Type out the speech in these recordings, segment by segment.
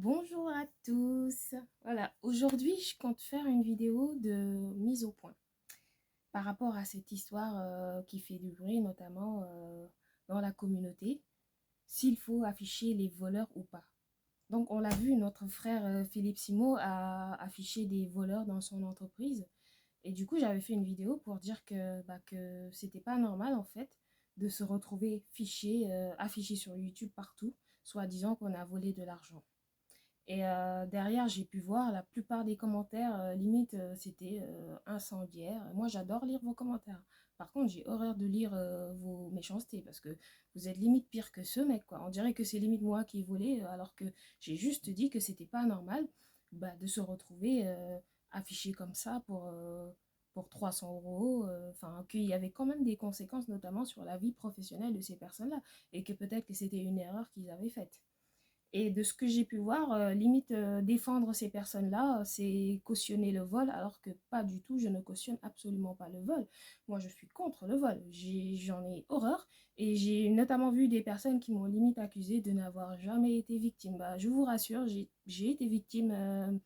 Bonjour à tous. Voilà, aujourd'hui je compte faire une vidéo de mise au point par rapport à cette histoire qui fait du bruit, notamment dans la communauté, s'il faut afficher les voleurs ou pas. Donc on l'a vu, notre frère Philippe Simo a affiché des voleurs dans son entreprise. Et du coup j'avais fait une vidéo pour dire que c'était pas normal en fait de se retrouver affiché sur YouTube partout, soit disant qu'on a volé de l'argent. Et derrière, j'ai pu voir la plupart des commentaires, limite, c'était incendiaire. Moi, j'adore lire vos commentaires. Par contre, j'ai horreur de lire vos méchancetés parce que vous êtes limite pire que ce mec, quoi. On dirait que c'est limite moi qui ai volé, alors que j'ai juste dit que c'était pas normal de se retrouver affiché comme ça pour 300 euros. Enfin, qu'il y avait quand même des conséquences, notamment sur la vie professionnelle de ces personnes-là, et que peut-être que c'était une erreur qu'ils avaient faite. Et de ce que j'ai pu voir, limite défendre ces personnes-là, c'est cautionner le vol, alors que pas du tout, je ne cautionne absolument pas le vol. Moi, je suis contre le vol. J'en ai horreur. Et j'ai notamment vu des personnes qui m'ont limite accusé de n'avoir jamais été victime. Bah, je vous rassure, j'ai été victime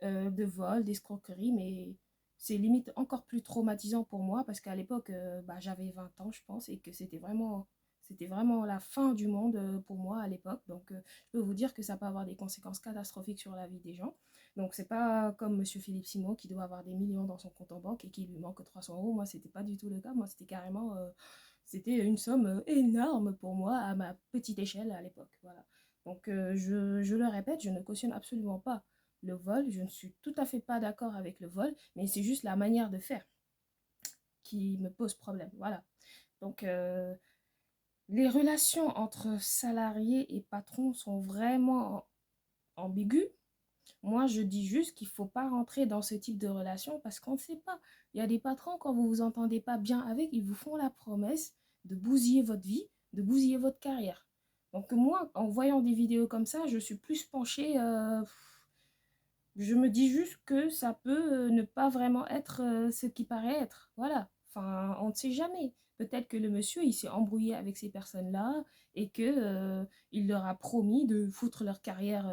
de vol, d'escroquerie, mais c'est limite encore plus traumatisant pour moi parce qu'à l'époque, j'avais 20 ans, je pense, et que c'était vraiment la fin du monde pour moi à l'époque. Donc, je peux vous dire que ça peut avoir des conséquences catastrophiques sur la vie des gens. Donc, c'est pas comme Monsieur Philippe Simon qui doit avoir des millions dans son compte en banque et qui lui manque 300 euros. Moi, c'était pas du tout le cas. Moi, c'était carrément, c'était une somme énorme pour moi à ma petite échelle à l'époque. Voilà. Donc, je le répète, je ne cautionne absolument pas le vol. Je ne suis tout à fait pas d'accord avec le vol, mais c'est juste la manière de faire qui me pose problème. Voilà. Donc, les relations entre salariés et patrons sont vraiment ambiguës. Moi, je dis juste qu'il ne faut pas rentrer dans ce type de relation parce qu'on ne sait pas. Il y a des patrons, quand vous ne vous entendez pas bien avec, ils vous font la promesse de bousiller votre vie, de bousiller votre carrière. Donc moi, en voyant des vidéos comme ça, je suis plus penchée. Je me dis juste que ça peut ne pas vraiment être ce qui paraît être. Voilà. Enfin, on ne sait jamais. Peut-être que le monsieur, il s'est embrouillé avec ces personnes-là et que il leur a promis de foutre leur carrière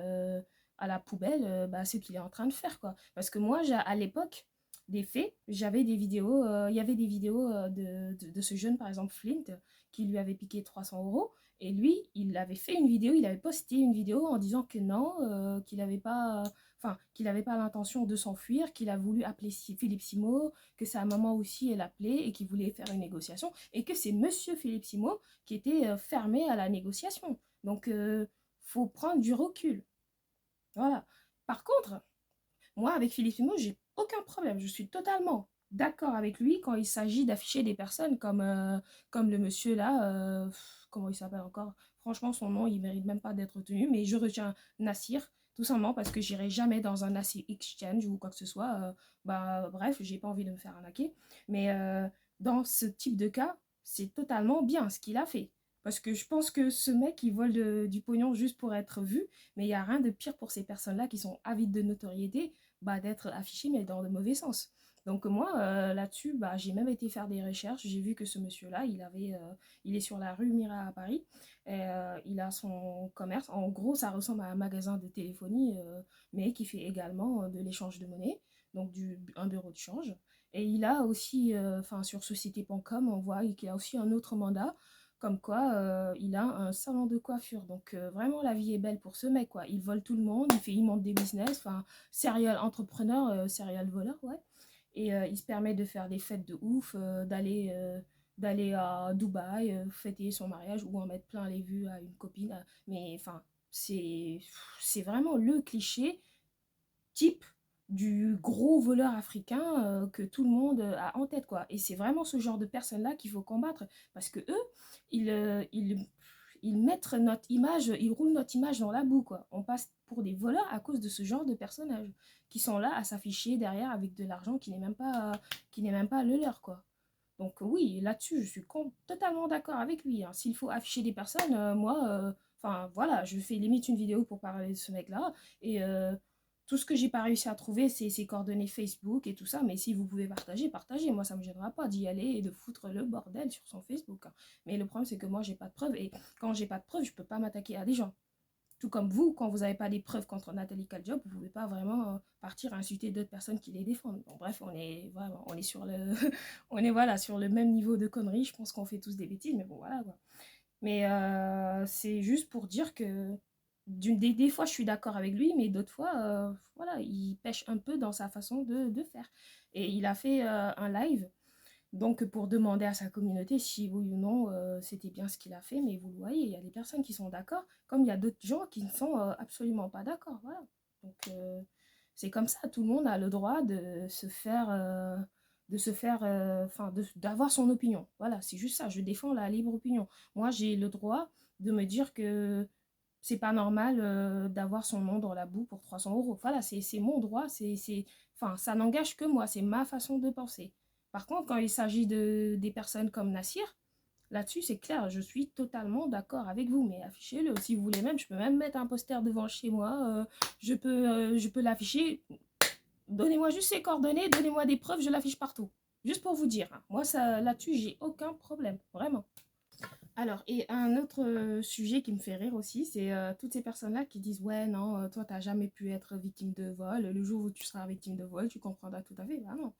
à la poubelle, ce qu'il est en train de faire, quoi. Parce que moi, à l'époque des faits, j'avais des vidéos, il y avait des vidéos de ce jeune, par exemple, Flint, qui lui avait piqué 300 euros. Et lui, il avait fait une vidéo, il avait posté une vidéo en disant que non, qu'il n'avait pas qu'il n'avait pas l'intention de s'enfuir, qu'il a voulu appeler Philippe Simo, que sa maman aussi elle appelait et qu'il voulait faire une négociation, et que c'est Monsieur Philippe Simo qui était fermé à la négociation. Donc, faut prendre du recul. Voilà. Par contre, moi, avec Philippe Simo, j'ai aucun problème. Je suis totalement d'accord avec lui quand il s'agit d'afficher des personnes comme le monsieur là, comment il s'appelle encore? Franchement, son nom, il mérite même pas d'être retenu, mais je retiens Nassir, tout simplement parce que j'irai jamais dans un Nassir Exchange ou quoi que ce soit. Bref, j'ai pas envie de me faire arnaquer. Mais dans ce type de cas, c'est totalement bien ce qu'il a fait. Parce que je pense que ce mec, il vole du pognon juste pour être vu, mais il n'y a rien de pire pour ces personnes-là qui sont avides de notoriété d'être affiché, mais dans le mauvais sens. Donc moi, là-dessus, j'ai même été faire des recherches. J'ai vu que ce monsieur-là, il est sur la rue Mira à Paris. Et, il a son commerce. En gros, ça ressemble à un magasin de téléphonie, mais qui fait également de l'échange de monnaie, donc un bureau de change. Et il a aussi, sur société.com, on voit qu'il a aussi un autre mandat, comme quoi il a un salon de coiffure. Donc vraiment, la vie est belle pour ce mec, quoi. Il vole tout le monde, il monte des business, serial entrepreneur, serial voleur, ouais. Et il se permet de faire des fêtes de ouf, d'aller à Dubaï, fêter son mariage ou en mettre plein les vues à une copine. Mais enfin, c'est c'est vraiment le cliché type du gros voleur africain que tout le monde a en tête, quoi. Et c'est vraiment ce genre de personnes-là qu'il faut combattre parce que eux, ils mettent notre image, ils roulent notre image dans la boue, quoi. On passe pour des voleurs à cause de ce genre de personnages qui sont là à s'afficher derrière avec de l'argent qui n'est même pas le leur, quoi. Donc oui, là-dessus, je suis totalement d'accord avec lui, hein. S'il faut afficher des personnes, moi, voilà, je fais limite une vidéo pour parler de ce mec-là. Et tout ce que j'ai pas réussi à trouver, c'est ses coordonnées Facebook et tout ça. Mais si vous pouvez partager, partagez. Moi, ça me gênera pas d'y aller et de foutre le bordel sur son Facebook, hein. Mais le problème, c'est que moi, j'ai pas de preuves. Et quand j'ai pas de preuves, je peux pas m'attaquer à des gens. Tout comme vous, quand vous n'avez pas des preuves contre Nathalie Kaldjob, vous ne pouvez pas vraiment partir insulter d'autres personnes qui les défendent. Bon, bref, on est sur le, on est voilà sur le même niveau de conneries. Je pense qu'on fait tous des bêtises, mais bon voilà quoi. Mais c'est juste pour dire que des fois je suis d'accord avec lui, mais d'autres fois, voilà, il pêche un peu dans sa façon de faire. Et il a fait un live donc, pour demander à sa communauté si oui ou non c'était bien ce qu'il a fait, mais vous le voyez, il y a des personnes qui sont d'accord, comme il y a d'autres gens qui ne sont absolument pas d'accord. Voilà. Donc, c'est comme ça, tout le monde a le droit enfin, d'avoir son opinion. Voilà, c'est juste ça, je défends la libre opinion. Moi, j'ai le droit de me dire que c'est pas normal d'avoir son nom dans la boue pour 300 €. Voilà, c'est mon droit, enfin, ça n'engage que moi, c'est ma façon de penser. Par contre, quand il s'agit des personnes comme Nassir, là-dessus, c'est clair, je suis totalement d'accord avec vous, mais affichez-le. Si vous voulez même, je peux même mettre un poster devant chez moi, je peux l'afficher. Donnez-moi juste ses coordonnées, donnez-moi des preuves, je l'affiche partout. Juste pour vous dire, hein. Moi, ça, là-dessus, j'ai aucun problème, vraiment. Alors, et un autre sujet qui me fait rire aussi, c'est toutes ces personnes-là qui disent ouais, non, toi, t'as jamais pu être victime de vol. Le jour où tu seras victime de vol, tu comprendras tout à fait. Bah non.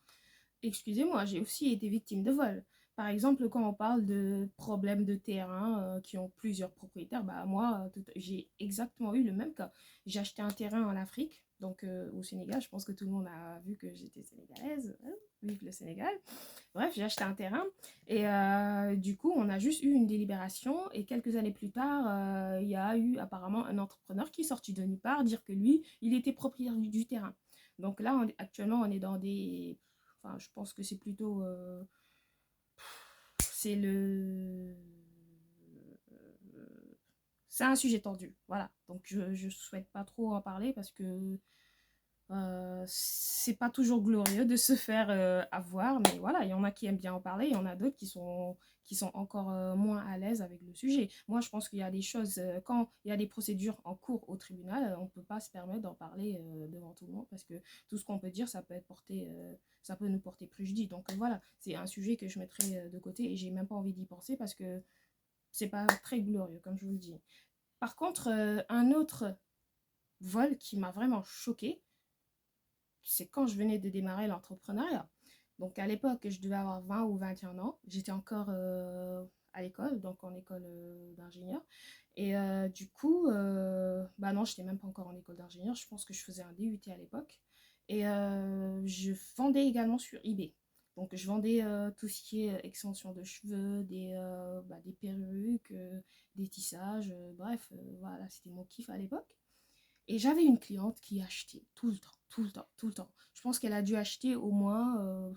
Excusez-moi, j'ai aussi été victime de vol. Par exemple, quand on parle de problèmes de terrain qui ont plusieurs propriétaires, bah moi, j'ai exactement eu le même cas. J'ai acheté un terrain en Afrique, donc au Sénégal. Je pense que tout le monde a vu que j'étais sénégalaise. Hein, vive le Sénégal. Bref, j'ai acheté un terrain et du coup, on a juste eu une délibération et quelques années plus tard, il y a eu apparemment un entrepreneur qui est sorti de nulle part dire que lui, il était propriétaire du terrain. Donc là, actuellement, on est dans des... Enfin, je pense que c'est plutôt... c'est le... C'est un sujet tendu, voilà. Donc je souhaite pas trop en parler parce que c'est pas toujours glorieux de se faire avoir, mais voilà, il y en a qui aiment bien en parler, il y en a d'autres qui sont encore moins à l'aise avec le sujet. Moi, je pense qu'il y a des choses, quand il y a des procédures en cours au tribunal, on ne peut pas se permettre d'en parler devant tout le monde parce que tout ce qu'on peut dire, ça peut nous porter préjudice. Donc voilà, c'est un sujet que je mettrai de côté et j'ai même pas envie d'y penser parce que c'est pas très glorieux, comme je vous le dis. Par contre, un autre vol qui m'a vraiment choqué, c'est quand je venais de démarrer l'entrepreneuriat. Donc à l'époque, je devais avoir 20 ou 21 ans. J'étais encore à l'école, donc en école d'ingénieur. Et du coup, bah non, je n'étais même pas encore en école d'ingénieur. Je pense que je faisais un DUT à l'époque. Et je vendais également sur eBay. Donc je vendais tout ce qui est extension de cheveux, des perruques, des tissages, bref, voilà, c'était mon kiff à l'époque. Et j'avais une cliente qui achetait tout le temps, tout le temps, tout le temps. Je pense qu'elle a dû acheter au moins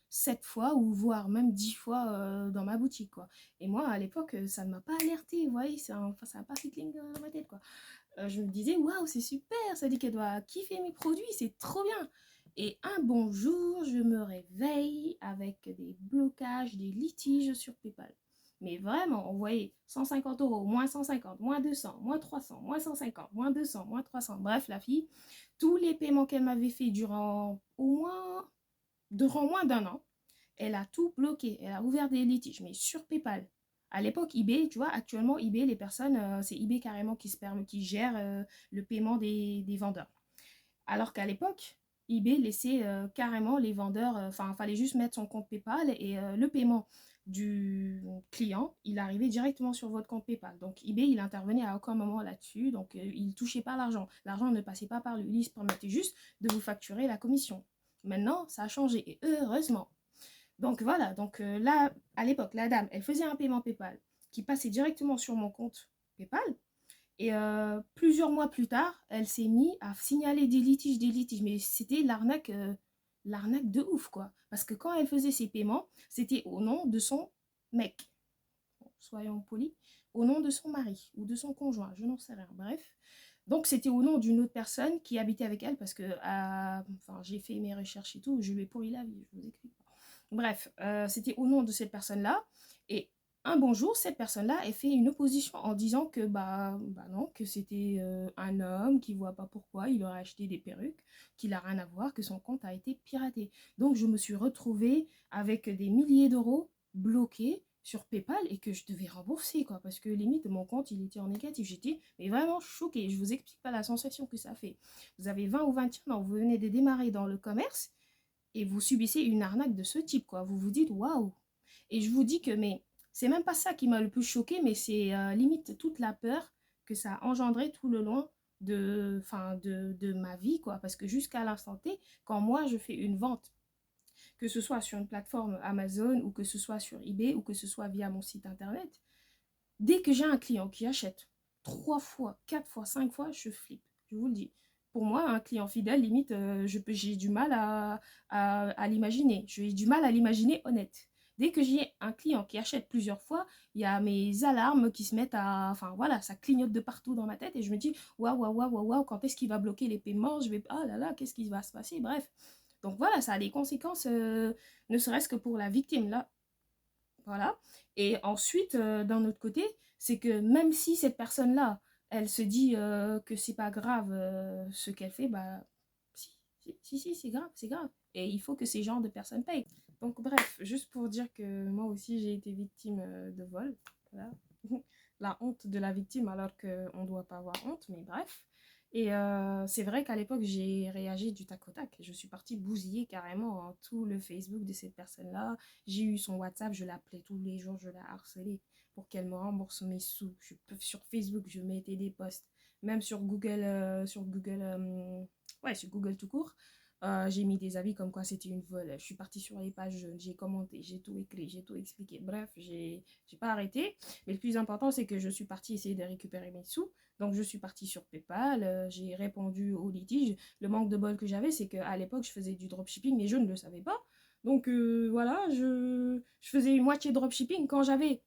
7 fois ou voire même 10 fois dans ma boutique, quoi. Et moi, à l'époque, ça ne m'a pas alerté, vous voyez, ça n'a pas fait cling dans ma tête, quoi. Je me disais, waouh, c'est super, ça dit qu'elle doit kiffer mes produits, c'est trop bien. Et un bon jour, je me réveille avec des blocages, des litiges sur PayPal. Mais vraiment, on voyait 150 €, moins 150, moins 200, moins 300, moins 150, moins 200, moins 300. Bref, la fille, tous les paiements qu'elle m'avait fait durant moins d'un an, elle a tout bloqué. Elle a ouvert des litiges, mais sur PayPal. À l'époque, eBay, tu vois, actuellement, eBay, les personnes, c'est eBay carrément qui gère le paiement des vendeurs. Alors qu'à l'époque, eBay laissait carrément les vendeurs, enfin, il fallait juste mettre son compte PayPal et le paiement du client, il arrivait directement sur votre compte PayPal. Donc eBay, il intervenait à aucun moment là-dessus, donc il ne touchait pas l'argent. L'argent ne passait pas par lui, il se permettait juste de vous facturer la commission. Maintenant, ça a changé et heureusement. Donc voilà, donc là, à l'époque, la dame, elle faisait un paiement PayPal qui passait directement sur mon compte PayPal. Et plusieurs mois plus tard, elle s'est mise à signaler des litiges. Mais c'était l'arnaque de ouf, quoi. Parce que quand elle faisait ses paiements, c'était au nom de son mec. Bon, soyons polis. Au nom de son mari ou de son conjoint, je n'en sais rien. Bref. Donc, c'était au nom d'une autre personne qui habitait avec elle parce que enfin, j'ai fait mes recherches et tout, je lui ai pourri la vie, je vous explique. Bref, c'était au nom de cette personne-là. Et un bon jour, cette personne-là, elle fait une opposition en disant que bah non, que c'était un homme qui voit pas pourquoi il aurait acheté des perruques, qu'il n'a rien à voir, que son compte a été piraté. Donc je me suis retrouvée avec des milliers d'euros bloqués sur PayPal et que je devais rembourser, quoi, parce que limite, mon compte, il était en négatif. J'étais mais vraiment choquée. Je vous explique pas la sensation que ça fait. Vous avez 20 ou 21 ans, vous venez de démarrer dans le commerce et vous subissez une arnaque de ce type, quoi. Vous vous dites, waouh. Et je vous dis que, mais c'est même pas ça qui m'a le plus choqué, mais c'est limite toute la peur que ça a engendré tout le long de ma vie, quoi. Parce que jusqu'à l'instant T, quand moi je fais une vente, que ce soit sur une plateforme Amazon ou que ce soit sur eBay ou que ce soit via mon site internet, dès que j'ai un client qui achète 3 fois, 4 fois, 5 fois, je flippe. Je vous le dis. Pour moi, un client fidèle, limite, j'ai du mal à l'imaginer. J'ai du mal à l'imaginer honnête. Dès que j'ai un client qui achète plusieurs fois, il y a mes alarmes qui se mettent à... Enfin voilà, ça clignote de partout dans ma tête et je me dis, waouh, waouh, waouh, waouh, quand est-ce qu'il va bloquer les paiements? Je vais... Ah là là, qu'est-ce qui va se passer? Bref. Donc voilà, ça a des conséquences, ne serait-ce que pour la victime. Là, voilà. Et ensuite, d'un autre côté, c'est que même si cette personne-là, elle se dit que c'est pas grave ce qu'elle fait, bah si, c'est grave, c'est grave. Et il faut que ces genres de personnes payent. Donc bref, juste pour dire que moi aussi j'ai été victime de vol. Voilà. La honte de la victime alors qu'on ne doit pas avoir honte, mais bref. Et c'est vrai qu'à l'époque, j'ai réagi du tac au tac. Je suis partie bousiller carrément hein, tout le Facebook de cette personne-là. J'ai eu son WhatsApp, je l'appelais tous les jours, je la harcelais pour qu'elle me rembourse mes sous. Sur Facebook, je mettais des posts. Même sur Google tout court. J'ai mis des avis comme quoi c'était une vol. Je suis partie sur les pages jaunes, j'ai commenté, j'ai tout écrit, j'ai tout expliqué. Bref, j'ai pas arrêté. Mais le plus important, c'est que je suis partie essayer de récupérer mes sous. Donc, je suis partie sur PayPal, j'ai répondu au litige. Le manque de bol que j'avais, c'est qu'à l'époque, je faisais du dropshipping, mais je ne le savais pas. Donc, voilà, je faisais une moitié dropshipping. Quand j'avais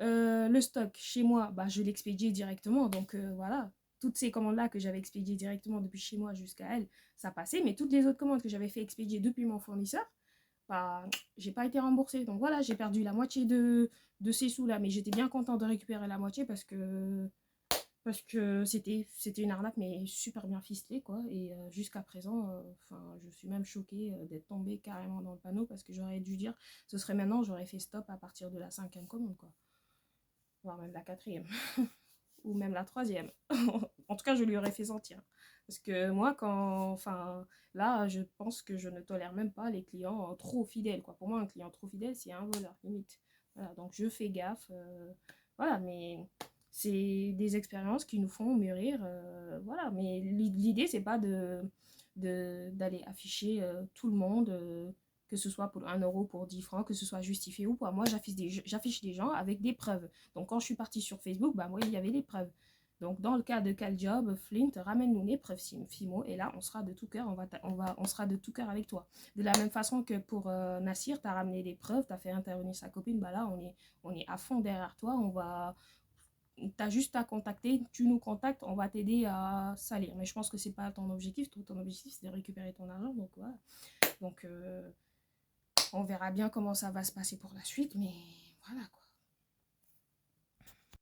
le stock chez moi, bah, je l'expédiais directement. Donc, voilà, toutes ces commandes-là que j'avais expédiées directement depuis chez moi jusqu'à elle, ça passait. Mais toutes les autres commandes que j'avais fait expédier depuis mon fournisseur, bah, j'ai pas été remboursée. Donc voilà, j'ai perdu la moitié de ces sous-là. Mais j'étais bien contente de récupérer la moitié parce que c'était une arnaque, mais super bien ficelée, quoi. Et jusqu'à présent, je suis même choquée d'être tombée carrément dans le panneau parce que j'aurais dû dire, ce serait maintenant, j'aurais fait stop à partir de la 5e commande, quoi. Voire même la 4e. Ou même la 3e. En tout cas, je lui aurais fait sentir. Parce que moi, là, je pense que je ne tolère même pas les clients trop fidèles, quoi. Pour moi, un client trop fidèle, c'est un voleur, limite. Voilà, donc je fais gaffe. Voilà, mais c'est des expériences qui nous font mûrir. Voilà, mais l'idée, c'est pas d'aller afficher tout le monde, que ce soit pour 1 euro, pour 10 francs, que ce soit justifié ou pas. Moi, j'affiche des gens avec des preuves. Donc, quand je suis partie sur Facebook, bah, moi, il y avait des preuves. Donc, dans le cas de Caljob, Flint, ramène-nous les preuves, Fimo, et là, on sera de tout cœur, on sera de tout cœur avec toi. De la même façon que pour Nassir, tu as ramené des preuves, tu as fait intervenir sa copine, bah là, on est à fond derrière toi, t'as juste à contacter, tu nous contactes, on va t'aider à salir. Mais je pense que c'est pas ton objectif, ton objectif c'est de récupérer ton argent, donc voilà. Donc, on verra bien comment ça va se passer pour la suite, mais voilà quoi.